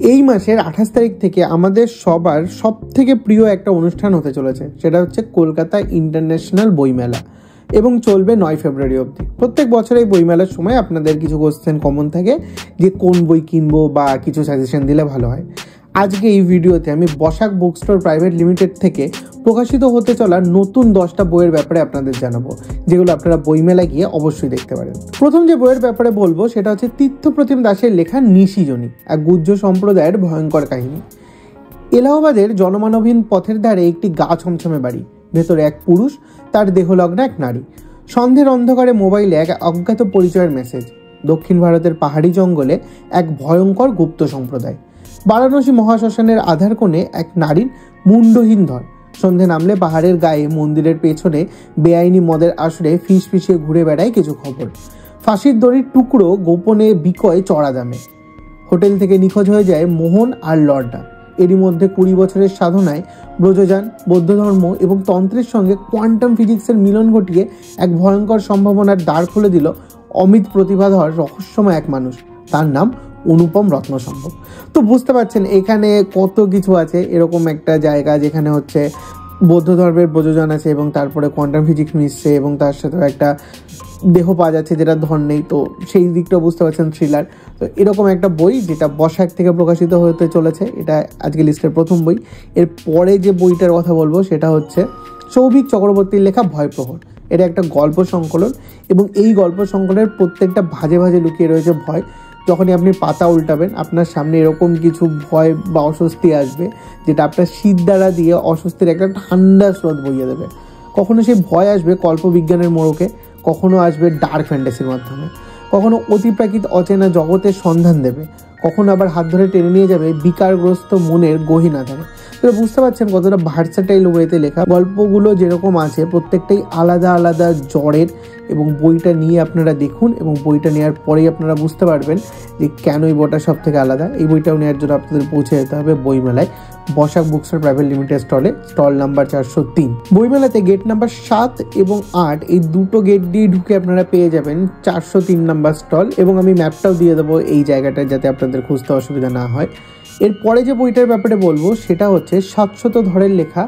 এই মাসের 28 তারিখ থেকে আমাদের সবার সব থেকে প্রিয় একটা অনুষ্ঠান হতে চলেছে, সেটা হচ্ছে কলকাতা ইন্টারন্যাশনাল বইমেলা, এবং চলবে 9 ফেব্রুয়ারি অবধি। প্রত্যেক বছর এই বইমেলার সময় আপনাদের কিছু কোশ্চেন কমন থাকে যে কোন বই কিনবো বা কিছু সাজেশন দিলে ভালো হয়। আজকে এই ভিডিওতে আমি Basak book store private limited থেকে প্রকাশিত হতে চলা নতুন 10টা বইয়ের ব্যাপারে আপনাদের জানাবো, যেগুলো আপনারা বইমেলা গিয়ে অবশ্যই দেখতে পারেন। প্রথম যে বইয়ের ব্যাপারে বলবো সেটা হচ্ছে তীর্থপ্রতিম দাসের লেখা নিশিজনী, এক গুজ্জ সম্প্রদায়ের ভয়ঙ্কর কাহিনী। এলাহাবাদের জনমানবহীন পথের ধারে একটি গা ছমছমে বাড়ি, ভেতরে এক পুরুষ, তার দেহলগ্ন এক নারী। সন্ধ্যের অন্ধকারে মোবাইলে এক অজ্ঞাত পরিচয়ের মেসেজ। দক্ষিণ ভারতের পাহাড়ি জঙ্গলে এক ভয়ঙ্কর গুপ্ত সম্প্রদায়। বারাণসী মহাশ্মশানের আধার কোণে এক নারীর মুন্ডহীন ধর। সন্ধে নামলে পাহাড়ের গায়ে মন্দিরের পেছনে বেআইনি মদের আসরে ফিস ফিসিয়ে ঘুরে বেড়ায় কিছু খবর। ফাঁসির দড়ির টুকরো গোপনে বিকয় চড়া দামে। হোটেল থেকে নিখোঁজ হয়ে যায় মোহন আর লর্ডা। এরই মধ্যে 20 বছরের সাধনায় ব্রজযান, বৌদ্ধ ধর্ম এবং তন্ত্রের সঙ্গে কোয়ান্টাম ফিজিক্সের মিলন ঘটিয়ে এক ভয়ঙ্কর সম্ভাবনার দ্বার খুলে দিল অমিত প্রতিভাধর রহস্যময় এক মানুষ, তার নাম অনুপম রত্নসম্ভব। তো বুঝতে পারছেন এখানে কত কিছু আছে। এরকম একটা জায়গা যেখানে হচ্ছে বৌদ্ধ ধর্মের ব্রজযান আছে এবং তারপরে কোয়ান্টাম ফিজিক্স মিশছে এবং তার সাথেও একটা দেহ পাওয়া যাচ্ছে যেটা ধর নেই, তো সেই দিকটা বুঝতে পারছেন, থ্রিলার। তো এরকম একটা বই যেটা বসাক থেকে প্রকাশিত হতে চলেছে, এটা আজকে লিস্টের প্রথম বই। এর পরে যে বইটার কথা বলবো সেটা হচ্ছে সৌভিক চক্রবর্তীর লেখা ভয়প্রহর। এটা একটা গল্প সংকলন এবং এই গল্প সংকলনের প্রত্যেকটা ভাঁজে ভাঁজে লুকিয়ে রয়েছে ভয়। যখনই আপনি পাতা উল্টাবেন আপনার সামনে এরকম কিছু ভয় বা অস্বস্তি আসবে যেটা আপনার শীত দ্বারা দিয়ে অস্বস্তির একটা ঠান্ডা স্রোত বইয়ে দেবে। কখনো সেই ভয় আসবে কল্পবিজ্ঞানের মোড়কে, কখনো আসবে ডার্ক ফ্যান্টাসির মাধ্যমে, কখনো অতিপ্রাকৃত অচেনা জগতের সন্ধান দেবে, কখনো আবার হাত ধরে টেনে নিয়ে যাবে বিকারগ্রস্ত মনের গহীন আধারে। তো বুঝতে পারছেন কতটা ভার্সাটাইল ওয়েতে লেখা। গল্পগুলো যেরকম আছে প্রত্যেকটাই আলাদা আলাদা জ্বরের, এবং বইটা নিয়ে আপনারা দেখুন এবং বইটা নেওয়ার পরেই আপনারা বুঝতে পারবেন যে কেন এই বইটা সব থেকে আলাদা। এই বইটাও নেওয়ার জন্য আপনাদের পৌঁছে যেতে হবে বইমেলায়, Basak book store private limited স্টলে, স্টল নাম্বার 403। বইমেলাতে গেট নাম্বার 7 এবং 8 এই দুটো গেট দিয়ে ঢুকে আপনারা পেয়ে যাবেন 403 নাম্বার স্টল, এবং আমি ম্যাপটাও দিয়ে দেবো এই জায়গাটা যাতে আপনাদের খুঁজতে অসুবিধা না হয়। এরপরে যে বইটার ব্যাপারে বলবো সেটা হচ্ছে 700 ধরের লেখা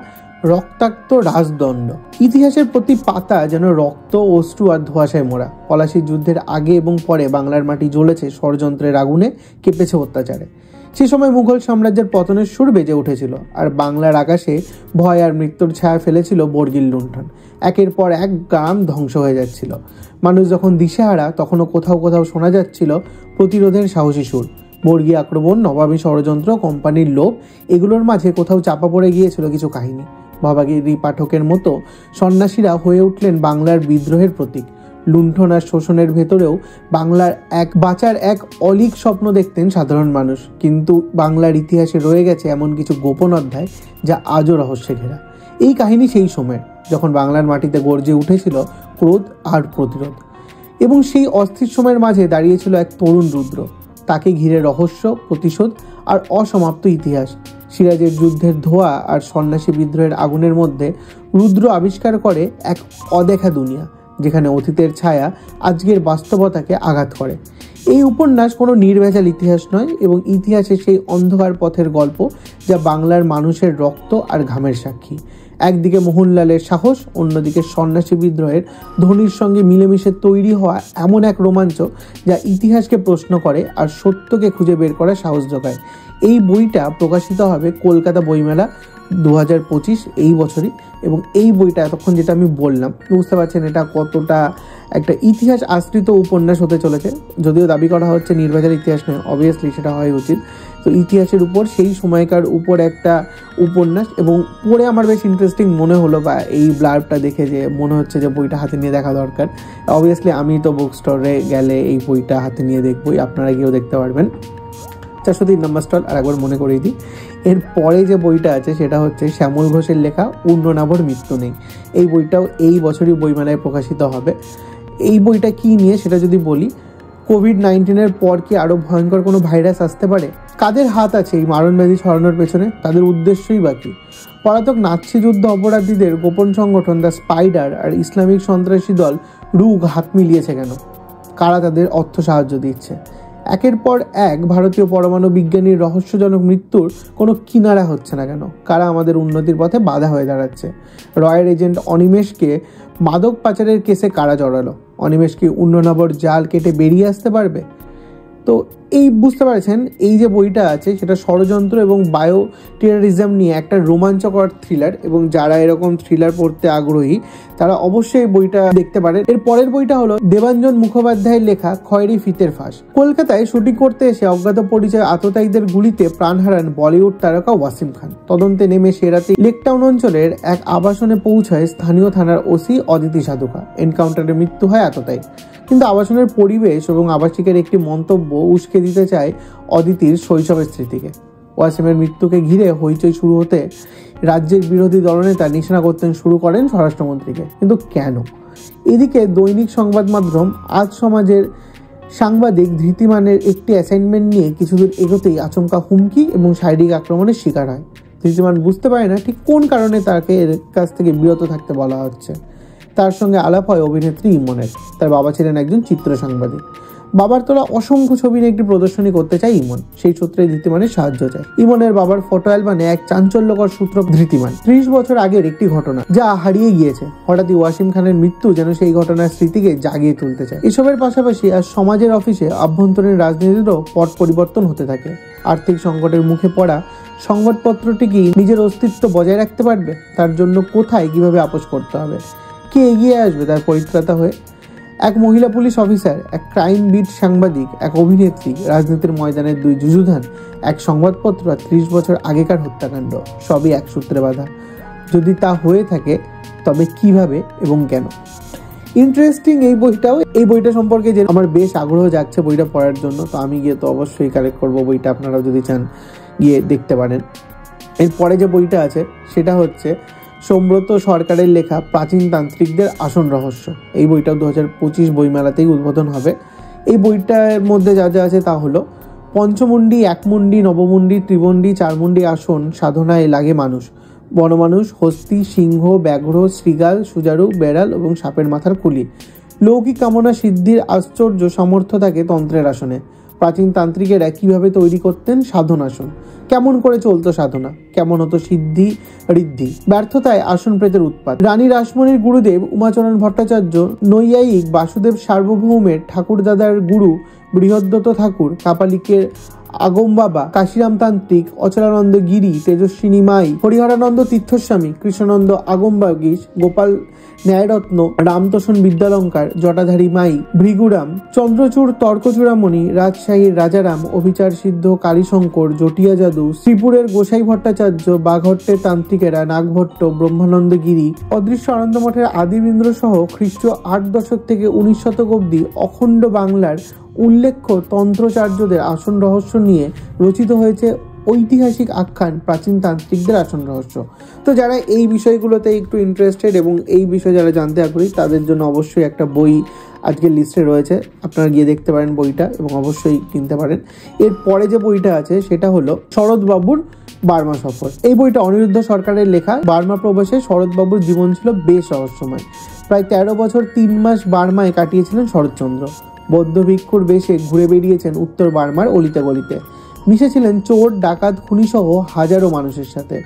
রক্তাক্ত রাজদণ্ড। ইতিহাসের প্রতি পাতা যেন রক্ত, অশ্রু আর ধোঁয়াশায় মোড়া। পলাশির যুদ্ধের আগে এবং পরে বাংলার মাটি জ্বলেছে ষড়যন্ত্রের আগুনে, কেঁপেছে অত্যাচারে। সে সময় মুঘল সাম্রাজ্যের পতনের সুর বেজে উঠেছিল, আর বাংলার আকাশে ভয় আর মৃত্যুর ছায়া ফেলেছিল বর্গিল লুণ্ঠন। একের পর এক গ্রাম ধ্বংস হয়ে যাচ্ছিল। মানুষ যখন দিশেহারা তখনও কোথাও কোথাও শোনা যাচ্ছিল প্রতিরোধের সাহসী সুর। বর্গী আক্রমণ, নবাবী ষড়যন্ত্র, কোম্পানির লোভ, এগুলোর মাঝে কোথাও চাপা পড়ে গিয়েছিল কিছু কাহিনী। ভবাগিরি পাঠকের মতো সন্ন্যাসীরা হয়ে উঠলেন বাংলার বিদ্রোহের প্রতীক। লুণ্ঠন আর শোষণের ভেতরেও বাংলার বাঁচার এক অলীক স্বপ্ন দেখতেন সাধারণ মানুষ। কিন্তু বাংলার ইতিহাসে রয়ে গেছে এমন কিছু গোপন অধ্যায় যা আজও রহস্যে ঘেরা। এই কাহিনী সেই সময়ের যখন বাংলার মাটিতে গর্জে উঠেছিল ক্রোধ আর প্রতিরোধ, এবং সেই অস্থির সময়ের মাঝে দাঁড়িয়েছিল এক তরুণ রুদ্র। তাকে ঘিরে রহস্য, প্রতিশোধ আর অসমাপ্ত ইতিহাস। সিরাজের যুদ্ধের ধোঁয়া আর সন্ন্যাসী বিদ্রোহের আগুনের মধ্যে রুদ্র আবিষ্কার করে এক অদেখা দুনিয়া, যেখানে অতীতের ছায়া আজকের বাস্তবতাকে আঘাত করে। এই উপন্যাস কোনো নির্ভেজাল ইতিহাস নয়, এবং ইতিহাসে সেই অন্ধকার পথের গল্প যা বাংলার মানুষের রক্ত আর ঘামের সাক্ষী। একদিকে মোহনলালের সাহস, অন্যদিকে সন্ন্যাসী বিদ্রোহের ধ্বনির সঙ্গে মিলেমিশে তৈরি হওয়া এমন এক রোমাঞ্চ যা ইতিহাসকে প্রশ্ন করে আর সত্যকে খুঁজে বের করার সাহস যোগায়। এই বইটা প্রকাশিত হবে কলকাতা বইমেলা 2025 এই বছরই, এবং এই বইটা এতক্ষণ যেটা আমি বললাম বুঝতে পারছেন এটা কতটা একটা ইতিহাস আশ্রিত উপন্যাস হতে চলেছে। যদিও দাবি করা হচ্ছে নির্ভেজাল ইতিহাস নয়, অবভিয়াসলি সেটা হওয়াই উচিত। তো ইতিহাসের উপর, সেই সময়কার উপর একটা উপন্যাস, এবং পড়ে আমার বেশ ইন্টারেস্টিং মনে হলো, বা এই ব্লার্বটা দেখে যে মনে হচ্ছে যে বইটা হাতে নিয়ে দেখা দরকার। অবভিয়াসলি আমি তো বুক স্টোরে গেলে এই বইটা হাতে নিয়ে দেখবই, আপনারা গিয়েও দেখতে পারবেন। 403 নাম্বার স্টল। আর একবার মনে করিয়ে দিই, এর পরে যে বইটা আছে সেটা হচ্ছে শ্যামল ঘোষের লেখা উন্ননাভর মৃত্যু নেই। এই বইটাও এই বছরই বইমেলায় প্রকাশিত হবে। এই বইটা কি নিয়ে সেটা যদি বলি, কোভিড-19 পর কি আরও ভয়ঙ্কর কোনো ভাইরাস আসতে পারে? কাদের হাত আছে এই মারণব্যাধি ছড়ানোর পেছনে? তাদের উদ্দেশ্যই বাকি। পলাতক নাৎসি যুদ্ধ অপরাধীদের গোপন সংগঠন দ্য স্পাইডার আর ইসলামিক সন্ত্রাসী দল রুগ হাত মিলিয়েছে কেন? কারা তাদের অর্থ সাহায্য দিচ্ছে? একের পর এক ভারতীয় পরমাণু বিজ্ঞানীর রহস্যজনক মৃত্যুর কোনো কিনারা হচ্ছে না কেন? কারা আমাদের উন্নতির পথে বাধা হয়ে দাঁড়াচ্ছে? রয়ের এজেন্ট অনিমেষকে মাদক পাচারের কেসে কারা জড়ালো? অনিমেষ কি উন্নয়নবর জাল কেটে বেরিয়ে আসতে পারবে? তো এই বুঝতে পারছেন, এই যে বইটা আছে সেটা ষড়যন্ত্র এবং বায়ো টেররিজম নিয়ে একটা রোমাঞ্চকর থ্রিলার, এবং যারা এরকম থ্রিলার পড়তে আগ্রহী তারা অবশ্যই এই বইটা দেখতে পারেন। এর পরের বইটা হলো দেবাঞ্জন মুখোপাধ্যায়ের লেখা খয়েরি ফিতের ফাঁস। কলকাতায় শুটিং করতে এসে অজ্ঞাত পরিচয় আততায়ীদের গুলিতে প্রাণ হারান বলিউড তারকা ওয়াসিম খান। তদন্তে নেমে সে রাতে লেকটাউন অঞ্চলের এক আবাসনে পৌঁছায় স্থানীয় থানার ওসি অদিতি সাধুকা। এনকাউন্টারে মৃত্যু হয় আততায়ী, কিন্তু আবাসনের পরিবেশ এবং আবাসিকের একটি মন্তব্য উস্কে দিতে চায় অদিতির শৈশবের স্মৃতিকে। ওয়াসিমের মৃত্যুকে ঘিরে হইচই শুরু হতে রাজ্যের বিরোধী দলনেতা নিশানা করতে শুরু করেন স্বরাষ্ট্রমন্ত্রীকে। কিন্তু কেন? এদিকে দৈনিক সংবাদ মাধ্যম আজ সমাজের সাংবাদিক ধৃতিমানের একটি অ্যাসাইনমেন্ট নিয়ে কিছুদূর এগোতেই আচমকা হুমকি এবং শারীরিক আক্রমণের শিকার হয়। ধৃতিমান বুঝতে পারে না ঠিক কোন কারণে তাকে এর কাছ থেকে বিরত থাকতে বলা হচ্ছে। তার সঙ্গে আলাপ হয় অভিনেত্রী ইমনের। তার বাবা ছিলেন একজন চিত্র সাংবাদিক। বাবার তোলা অসংখ্য ছবি নিয়ে একটি প্রদর্শনী করতে চায় ইমন। সেই সূত্রে ধৃতিমানের সাহায্য চায়। ইমনের বাবার ফটো অ্যালবামে এক চাঞ্চল্যকর সূত্র ধৃতিমান। 30 বছর আগের একটি ঘটনা যা হারিয়ে গিয়েছে। হঠাৎই ওয়াসিম খানের মৃত্যু যেন সেই ঘটনার স্মৃতিকে জাগিয়ে তুলতে চায়। এসবের পাশাপাশি আর সমাজের অফিসে আভ্যন্তরীণ রাজনীতিরও পট পরিবর্তন হতে থাকে। আর্থিক সংকটের মুখে পড়া সংবাদপত্রটি কি নিজের অস্তিত্ব বজায় রাখতে পারবে? তার জন্য কোথায় কিভাবে আপোষ করতে হবে? কে এগিয়ে আসবে তার পরিত্রাতা হয়ে? এক মহিলা পুলিশ অফিসার, এক ক্রাইম বিট সাংবাদিক, এক অভিনেত্রী, রাজনীতির ময়দানের দুই যুযুধান, এক সংবাদপত্র আর 30 বছর আগেকার হত্যাকাণ্ড, সবই এক সূত্রে বাঁধা। যদি তা হয়ে থাকে তবে কিভাবে এবং কেন? ইন্টারেস্টিং এই বইটা সম্পর্কে যে আমার বেশ আগ্রহ জাগছে বইটা পড়ার জন্য। তো আমি গিয়ে তো অবশ্যই কালেক্ট করবো বইটা, আপনারাও যদি চান গিয়ে দেখতে পারেন। এরপরে যে বইটা আছে সেটা হচ্ছে সোমব্রত সরকারের লেখা প্রাচীন তান্ত্রিকদের আসন রহস্য। এই বইটাও 2025 বইমেলাতেই উদ্বোধন হবে। এই বইটার মধ্যে যা যা আছে তা হলো: পঞ্চমুণ্ডী, একমুণ্ডী, নবমুণ্ডী, ত্রিমুণ্ডী, চারমুণ্ডী আসন সাধনায় লাগে মানুষ। বনমানুষ, হস্তি, সিংহ, ব্যাঘ্র, শৃগাল, সুজারু, বেড়াল এবং সাপের মাথার খুলি। লৌকিক কামনা সিদ্ধির আশ্চর্য সামর্থ্য থাকে তন্ত্রের আসনে। প্রাচীন তান্ত্রিকেরা কিভাবে তৈরি করতেন সাধন আসন, কেমন করে চলতো সাধনা, কেমন হতো সিদ্ধি ঋদ্ধি, ব্যর্থতায় আসন প্রেতের উৎপাত। রানী রাসমণির গুরুদেব উমাচরণ ভট্টাচার্য, নৈয়ায়িক বাসুদেব সার্বভৌমের ঠাকুরদাদার গুরু বৃহদ্দত্ত ঠাকুর, কাপালিকের আগম বাবা, কাশিরাম তান্ত্রিক, অচলানন্দ গিরি, তেজস্বিনী মাই, হরিহরানন্দ তীর্থস্বামী, কৃষ্ণানন্দ আগমবাগীশ, গোপাল ন্যায়রত্ন, রামতোষণ বিদ্যালঙ্কার, জটাধারী মাই, ভৃগুরাম, চন্দ্রচূড় তর্কচূড়ামণি, রাজশাহীর রাজারাম, অভিচার সিদ্ধ কালীশঙ্কর, জটিয়া যাদু, শ্রীপুরের গোসাই ভট্টাচার্য, বাঘহট্টের তান্ত্রিকেরা, নাগভট্ট, ব্রহ্মানন্দ গিরি, অদৃশ্য আনন্দমঠের আদিবীন্দ্র সহ খ্রিস্টীয় 8 দশক থেকে 19 শতক অব্দি অখণ্ড বাংলার উল্লেখ্য তন্ত্রচার্যদের আসন রহস্য নিয়ে রচিত হয়েছে ঐতিহাসিক আখ্যান প্রাচীন তান্ত্রিকদের আসন রহস্য। তো যারা এই বিষয়গুলোতে একটু ইন্টারেস্টেড এবং এই বিষয়ে যারা জানতে আগ্রহী তাদের জন্য অবশ্যই একটা বই আজকের লিস্টে রয়েছে, আপনারা গিয়ে দেখতে পারেন বইটা এবং অবশ্যই কিনতে পারেন। এর পরে যে বইটা আছে সেটা হলো শরৎবাবুর বার্মা সফর। এই বইটা অনিরুদ্ধ সরকারের লেখা। বার্মা প্রবাসে শরৎবাবুর জীবন ছিল বেশ রহস্যময়। প্রায় 13 বছর 3 মাস বার্মায় কাটিয়েছিলেন শরৎচন্দ্র। বৌদ্ধ ভিক্ষুর বেশে ঘুরে বেরিয়েছেন উত্তর বার্মার অলিতে গলিতে, মিশেছিলেন চোর, ডাকাত, খুনি সহ হাজারো মানুষের সাথে।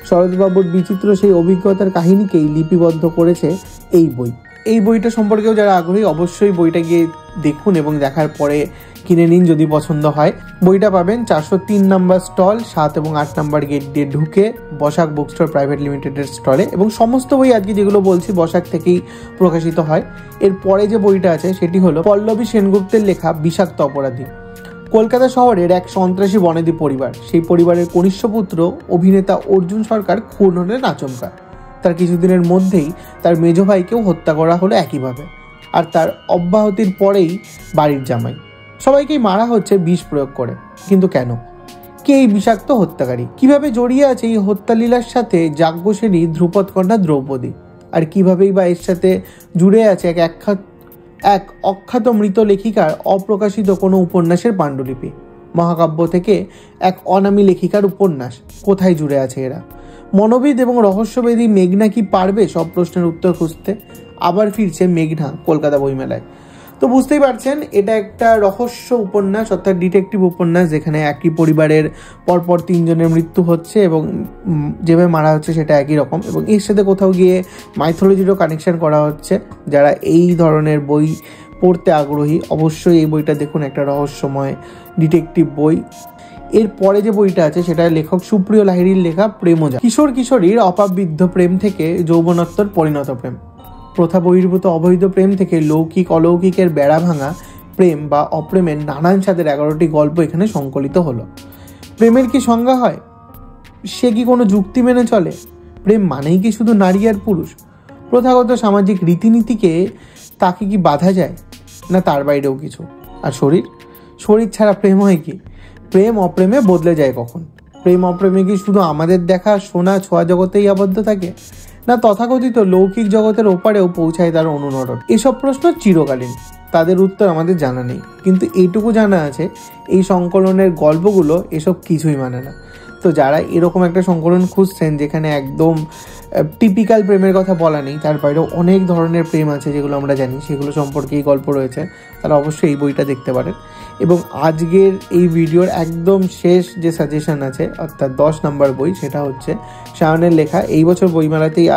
শরৎবাবুর বিচিত্র সেই অভিজ্ঞতার কাহিনীকেই লিপিবদ্ধ করেছে এই বই। এই বইটা সম্পর্কেও যারা আগ্রহী অবশ্যই বইটা গিয়ে দেখুন এবং দেখার পরে কিনে নিন যদি পছন্দ হয়। বইটা পাবেন 403 নম্বর স্টল, 7 এবং 8 নম্বর গেট দিয়ে ঢুকে বসাক বুক স্টোর প্রাইভেট লিমিটেডের স্টলে। এবং সমস্ত বই আজকে যেগুলো বলছি বসাক থেকেই প্রকাশিত হয়। এর পরে যে বইটা আছে সেটি হলো পল্লবী সেনগুপ্তের লেখা বিষাক্ত অপরাধী। কলকাতা শহরের এক সন্ত্রাসী বনেদি পরিবার, সেই পরিবারের কনিষ্ঠ পুত্র অভিনেতা অর্জুন সরকার খুন হলেন আচমকা। তার কিছুদিনের মধ্যেই তার মেজ ভাইকেও হত্যা করা হলো একইভাবে, আর তার অব্যাহতির পরেই বাড়ির জামাই। সবাইকেই মারা হচ্ছে বিষ প্রয়োগ করে। কিন্তু কেন? কে এই বিষাক্ত হত্যাকারী? কিভাবে জড়িয়ে আছে এই হত্যালীলার সাথে যাজ্ঞসেনী ধ্রুপদ কন্যা দ্রৌপদী? আর কিভাবেই বা এর সাথে জুড়ে আছে এক অখ্যাত মৃত লেখিকার অপ্রকাশিত কোনো উপন্যাসের পাণ্ডুলিপি? মহাকাব্য থেকে এক অনামী লেখিকার উপন্যাস, কোথায় জুড়ে আছে এরা? মনোবিদ এবং রহস্যবেদী মেঘনা কি পারবে সব প্রশ্নের উত্তর খুঁজতে? আবার ফিরছে মেঘনা কলকাতা বইমেলায়। তো বুঝতেই পারছেন এটা একটা রহস্য উপন্যাস অর্থাৎ ডিটেকটিভ উপন্যাস, যেখানে একই পরিবারের পরপর 3 জনের মৃত্যু হচ্ছে এবং যেভাবে মারা হচ্ছে সেটা একই রকম, এবং এর সাথে কোথাও গিয়ে মাইথোলজিরও কানেকশন করা হচ্ছে। যারা এই ধরনের বই পড়তে আগ্রহী অবশ্যই এই বইটা দেখুন, একটা রহস্যময় ডিটেকটিভ বই। এরপরে যে বইটা আছে সেটা লেখক সুপ্রিয় লাহিড়ীর লেখা প্রেমজা। কিশোর কিশোরীর অপাবৃদ্ধ প্রেম থেকে যৌবনোত্তর পরিণত প্রেম, প্রথা বহির্ভূত অবৈধ প্রেম থেকে লৌকিক অলৌকিকের বেড়া ভাঙা প্রেম বা অপ্রেমের নানান স্বাদের 11টি গল্প এখানে সংকলিত হলো। প্রেমের কি সংজ্ঞা হয়? সে কি কোনো যুক্তি মেনে চলে? প্রেম মানেই কি শুধু নারী আর পুরুষ? প্রথাগত সামাজিক রীতিনীতিকে তাকে কি বাধা যায়, না তার বাইরেও কিছু? আর শরীর ছাড়া প্রেম হয় কি? প্রেম অপ্রেমে বদলে যায় কখন? প্রেম অপ্রেমে কি শুধু আমাদের দেখা শোনা ছোঁয়া জগতেই আবদ্ধ থাকে, না তথাকথিত লৌকিক জগতের ওপারেও পৌঁছায় তার অনুনরণ? এসব প্রশ্ন চিরকালীন, তাদের উত্তর আমাদের জানা নেই, কিন্তু এইটুকু জানা আছে এই সংকলনের গল্পগুলো এসব কিছুই মানে না। তো যারা এরকম একটা সংকলন খুঁজছেন যেখানে একদম টিপিক্যাল প্রেমের কথা বলা নেই, তার বাইরেও অনেক ধরনের প্রেম আছে যেগুলো আমরা জানি, সেগুলো সম্পর্কে এই গল্প রয়েছে, তারা অবশ্যই এই বইটা দেখতে পারেন। এবং আজকের এই ভিডিওর একদম শেষ যে সাজেশন আছে অর্থাৎ 10 নম্বর বই, সেটা হচ্ছে শাওনের লেখা এই বছর বইমেলাতেই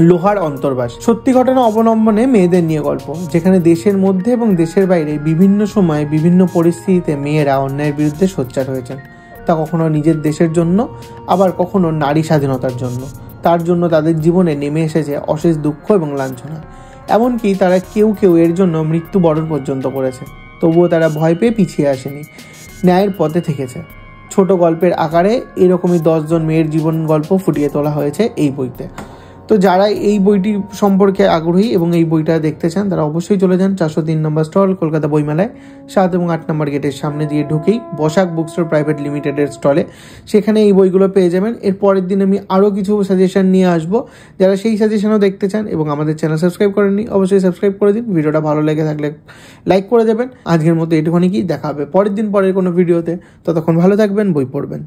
লোহার অন্তর্বাস। সত্যি ঘটনা অবলম্বনে মেয়েদের নিয়ে গল্প, যেখানে দেশের মধ্যে এবং দেশের বাইরে বিভিন্ন সময়ে বিভিন্ন পরিস্থিতিতে মেয়েরা অন্যায়ের বিরুদ্ধে সোচ্চার হয়েছেন। তা কখনো নিজের দেশের জন্য, আবার কখনো নারী স্বাধীনতার জন্য। তার জন্য তাদের জীবনে নেমে এসেছে অশেষ দুঃখ এবং লাঞ্ছনা, এমনকি তারা কেউ কেউ এর জন্য মৃত্যুবরণ পর্যন্ত করেছে। তবুও তারা ভয় পেয়ে পিছিয়ে আসেনি, ন্যায়ের পথে থেকেছে। ছোট গল্পের আকারে এরকমই 10 জন মেয়ের জীবন গল্প ফুটিয়ে তোলা হয়েছে এই বইতে। তো যারা এই বইটি সম্পর্কে আগ্রহী এবং এই বইটা দেখতে চান তারা অবশ্যই চলে যান 403 নম্বর স্টল, কলকাতা বইমেলায় 7 এবং 8 নম্বর গেটের সামনে দিয়ে ঢুকেই বসাক বুক স্টোর প্রাইভেট লিমিটেডের স্টলে, সেখানে এই বইগুলো পেয়ে যাবেন। এর পরের দিন আমি আরও কিছু সাজেশন নিয়ে আসবো, যারা সেই সাজেশনও দেখতে চান এবং আমাদের চ্যানেল সাবস্ক্রাইব করেননি অবশ্যই সাবস্ক্রাইব করে দিন। ভিডিওটা ভালো লেগে থাকলে লাইক করে দেবেন। আজকের মতো এটুখানি, কি দেখা হবে পরের দিন পরের কোনো ভিডিওতে। ততক্ষণ ভালো থাকবেন, বই পড়বেন।